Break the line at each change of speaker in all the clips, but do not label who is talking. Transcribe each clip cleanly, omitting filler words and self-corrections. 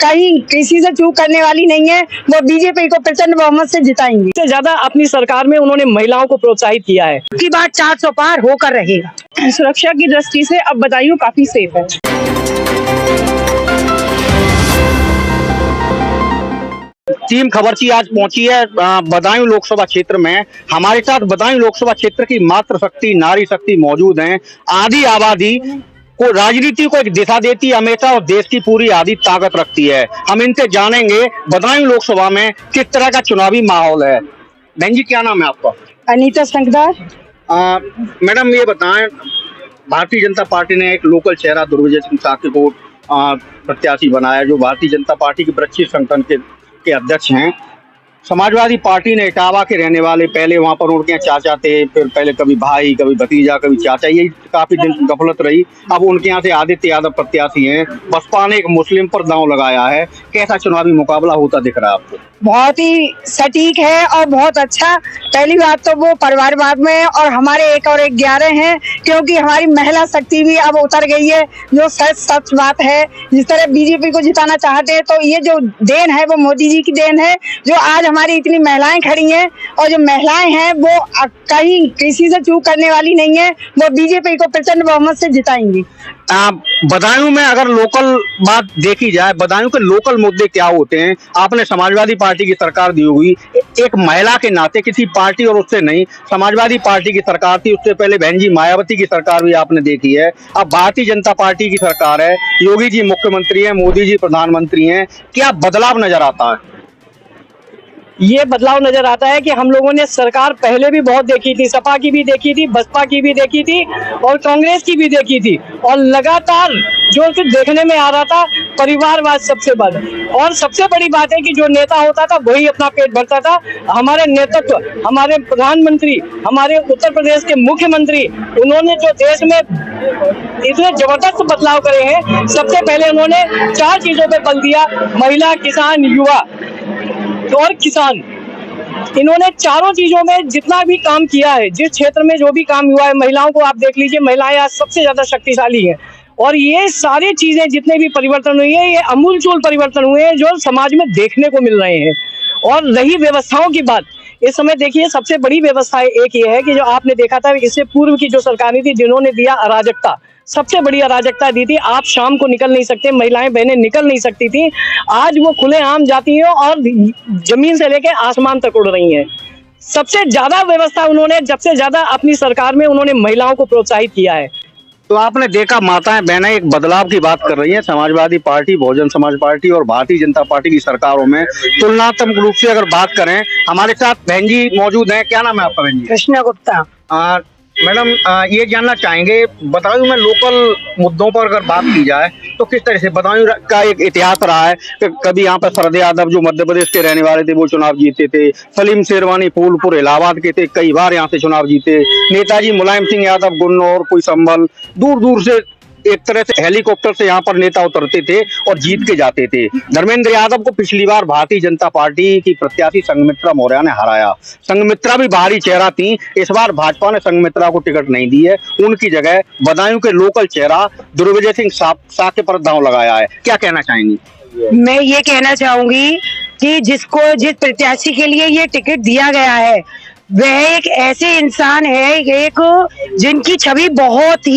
कहीं किसी से चूक करने वाली नहीं है। वो बीजेपी को प्रचंड बहुमत से जिताएंगी।
सबसे ज्यादा अपनी सरकार में उन्होंने महिलाओं को प्रोत्साहित किया है।
की बात 400 पार होकर रहेगा।
सुरक्षा की दृष्टि से अब बदायूं काफी सेफ है।
टीम खबरची आज पहुंची है बदायूं लोकसभा क्षेत्र में। हमारे साथ बदायूं लोकसभा क्षेत्र की मातृशक्ति नारी शक्ति मौजूद हैं। आधी आबादी को राजनीति को एक दिशा देती है हमेशा और देश की पूरी आधी ताकत रखती है। हम इनसे जानेंगे बदायूं लोकसभा में किस तरह का चुनावी माहौल है। बहन जी क्या नाम है आपका?
अनीता संगदार।
मैडम ये बताएं, भारतीय जनता पार्टी ने एक लोकल चेहरा दुर्विजय सिंह साके को प्रत्याशी बनाया, जो भारतीय जनता पार्टी के वृक्षीय संगठन के अध्यक्ष हैं। समाजवादी पार्टी ने इटावा के रहने वाले, पहले वहां पर उनके चाचा थे, फिर पहले कभी भाई कभी भतीजा कभी चाचा, यही काफी दिन गफलत रही। अब उनके यहाँ से आदित्य यादव प्रत्याशी हैं। बसपा ने एक मुस्लिम पर दांव लगाया है। कैसा चुनावी मुकाबला होता दिख रहा है आपको?
बहुत ही सटीक है और बहुत अच्छा। पहली बात तो वो परिवारवाद में और हमारे 1 और 11 हैं, क्योंकि हमारी महिला शक्ति भी अब उतर गई है, जो सच बात है। जिस तरह बीजेपी को जिताना चाहते हैं, तो ये जो देन है वो मोदी जी की देन है, जो आज हमारी इतनी महिलाएं खड़ी हैं। और जो महिलाएं हैं वो कहीं किसी से चूक करने वाली नहीं है। वो बीजेपी को प्रचंड बहुमत से जिताएंगी।
बदायूं में अगर लोकल बात देखी जाए, बदायूं के लोकल मुद्दे क्या होते हैं? आपने समाजवादी पार्टी की सरकार दी हुई, एक महिला के नाते, किसी पार्टी और उससे नहीं, समाजवादी पार्टी की सरकार थी, उससे पहले बहन जी मायावती की सरकार भी आपने देखी है। अब भारतीय जनता पार्टी की सरकार है, योगी जी मुख्यमंत्री हैं, मोदी जी प्रधानमंत्री हैं। क्या बदलाव नजर आता है?
ये बदलाव नजर आता है कि हम लोगों ने सरकार पहले भी बहुत देखी थी, सपा की भी देखी थी, बसपा की भी देखी थी और कांग्रेस की भी देखी थी, और लगातार जो देखने में आ रहा था परिवारवाद सबसे बड़ा। और सबसे बड़ी बात है कि जो नेता होता था वही अपना पेट भरता था। हमारे नेतृत्व, हमारे प्रधानमंत्री, हमारे उत्तर प्रदेश के मुख्यमंत्री, उन्होंने जो देश में इतने जबरदस्त बदलाव करे हैं। सबसे पहले उन्होंने 4 चीजों पे बल दिया: महिला, किसान, युवा और किसान। इन्होंने चारों चीजों में जितना भी काम किया है, जिस क्षेत्र में जो भी काम हुआ है, महिलाओं को आप देख लीजिए, महिलाएं आज सबसे ज्यादा शक्तिशाली हैं। और ये सारी चीजें जितने भी परिवर्तन हुए हैं, ये अमूलचूल परिवर्तन हुए हैं जो समाज में देखने को मिल रहे हैं। और रही व्यवस्थाओं की बात, इस समय देखिए सबसे बड़ी व्यवस्था एक ये है कि जो आपने देखा था इससे पूर्व की जो सरकारें थी, जिन्होंने दिया अराजकता, सबसे बड़ी अराजकता दी थी। आप शाम को निकल नहीं सकते, महिलाएं बहनें निकल नहीं सकती थी। आज वो खुलेआम जाती हैं और जमीन से लेकर आसमान तक उड़ रही हैं। सबसे ज्यादा व्यवस्था उन्होंने, जब से ज्यादा अपनी सरकार में उन्होंने महिलाओं को प्रोत्साहित किया है।
तो आपने देखा माताएं बहनें एक बदलाव की बात कर रही हैं। समाजवादी पार्टी, बहुजन समाज पार्टी और भारतीय जनता पार्टी की सरकारों में तुलनात्मक रूप से अगर बात करें, हमारे साथ बहन जी मौजूद हैं। क्या नाम है आपका बहन जी?
कृष्णा गुप्ता।
मैडम ये जानना चाहेंगे, बदायूं में लोकल मुद्दों पर अगर बात की जाए तो किस तरह से बदायूं का एक इतिहास रहा है कि कभी यहाँ पर शरद यादव जो मध्य प्रदेश के रहने वाले थे वो चुनाव जीते थे, सलीम शेरवानी फूलपुर इलाहाबाद के थे, कई बार यहाँ से चुनाव जीते, नेताजी मुलायम सिंह यादव गुन्नौर, कोई संभल, दूर दूर से एक तरह से हेलीकॉप्टर से यहाँ पर नेता उतरते थे और जीत के जाते थे। धर्मेंद्र यादव को पिछली बार भारतीय जनता पार्टी की प्रत्याशी संघमित्रा मौर्य ने हराया। संघमित्रा भी बाहरी चेहरा थी, इस बार भाजपा ने संघमित्रा को टिकट नहीं दी है, उनकी जगह बदायूं के लोकल चेहरा दुर्विजय सिंह साके पर दांव लगाया है। क्या कहना चाहेंगी?
मैं ये कहना चाहूंगी कि जिस प्रत्याशी के लिए ये टिकट दिया गया है, वह एक ऐसे इंसान है, एक जिनकी छवि बहुत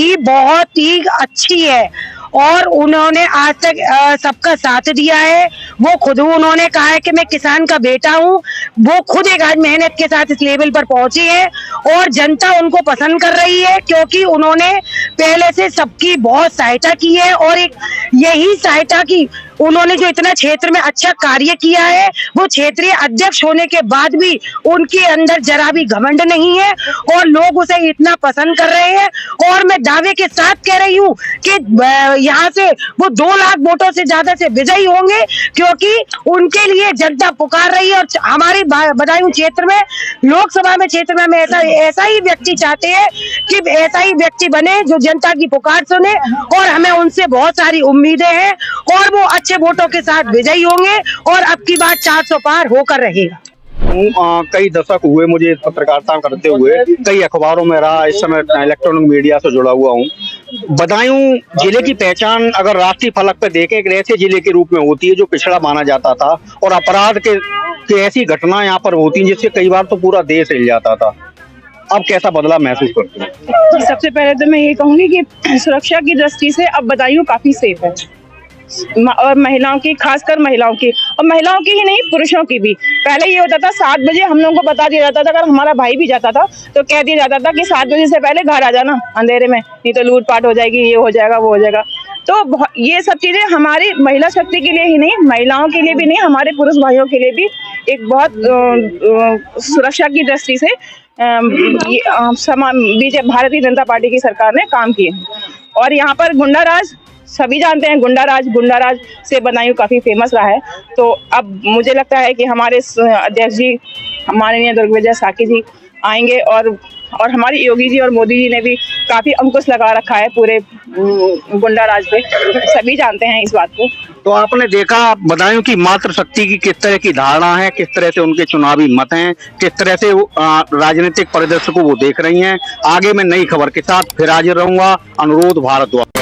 ही अच्छी है और उन्होंने आज तक सबका साथ दिया है। वो खुद उन्होंने कहा है कि मैं किसान का बेटा हूँ। वो खुद एक आज मेहनत के साथ इस लेवल पर पहुंचे हैं और जनता उनको पसंद कर रही है, क्योंकि उन्होंने पहले से सबकी बहुत सहायता की है। और एक यही सहायता की उन्होंने जो इतना क्षेत्र में अच्छा कार्य किया है, वो क्षेत्रीय अध्यक्ष होने के बाद भी उनके अंदर जरा भी घमंड नहीं है और लोग उसे इतना पसंद कर रहे हैं। और मैं दावे के साथ कह रही हूँ कि यहाँ से वो 2 लाख वोटों से ज्यादा से विजयी होंगे, क्योंकि उनके लिए जनता पुकार रही है। और हमारे बदायूं क्षेत्र में, लोकसभा में क्षेत्र में ऐसा ही व्यक्ति चाहते हैं कि ऐसा ही व्यक्ति बने जो जनता की पुकार सुने, और हमें उनसे बहुत सारी उम्मीदें हैं और वो अच्छे वोटों के साथ विजयी होंगे और अब की बात 400 पार होकर रहेगा।
कई दशक हुए मुझे पत्रकारिता करते हुए, कई अखबारों में रहा, इस समय इलेक्ट्रॉनिक मीडिया से जुड़ा हुआ हूँ। बदायूं जिले की पहचान अगर राष्ट्रीय फलक पे देखें एक ऐसे जिले के रूप में होती है जो पिछड़ा माना जाता था और अपराध के ऐसी घटनाएं यहाँ पर होती हैं जिससे कई बार तो पूरा देश हिल जाता था। अब कैसा बदलाव महसूस करते हैं?
सबसे पहले तो मैं ये कहूंगी कि सुरक्षा की दृष्टि से अब बदायूं काफी सेफ है, और महिलाओं की, खासकर महिलाओं की, और महिलाओं की ही नहीं पुरुषों की भी। पहले ये होता था 7 बजे हम लोगों को बता दिया जाता था, अगर हमारा भाई भी जाता था तो कह दिया जाता था कि 7 बजे से पहले घर आ जाना अंधेरे में, नहीं तो लूटपाट हो जाएगी, ये हो जाएगा, वो हो जाएगा। तो ये सब चीजें हमारी महिला शक्ति के लिए ही नहीं, महिलाओं के लिए भी नहीं, हमारे पुरुष भाइयों के लिए भी एक बहुत सुरक्षा की दृष्टि से भारतीय जनता पार्टी की सरकार ने काम किए। और यहाँ पर गुंडाराज सभी जानते हैं, गुंडाराज से बदायूं काफी फेमस रहा है। तो अब मुझे लगता है कि हमारे अध्यक्ष जी, माननीय दुर्गविजय साकी जी आएंगे, और हमारे योगी जी और मोदी जी ने भी काफी अंकुश लगा रखा है पूरे गुंडाराज पे, सभी जानते हैं इस बात को।
तो आपने देखा बदायूं की मातृ शक्ति की किस तरह की धारणा है, किस तरह से उनके चुनावी मत हैं, किस तरह से राजनीतिक परिदृश्य को वो देख रही हैं। आगे मैं नई खबर के साथ फिर हाजिर रहूंगा। अनुरोध भारद्वाज।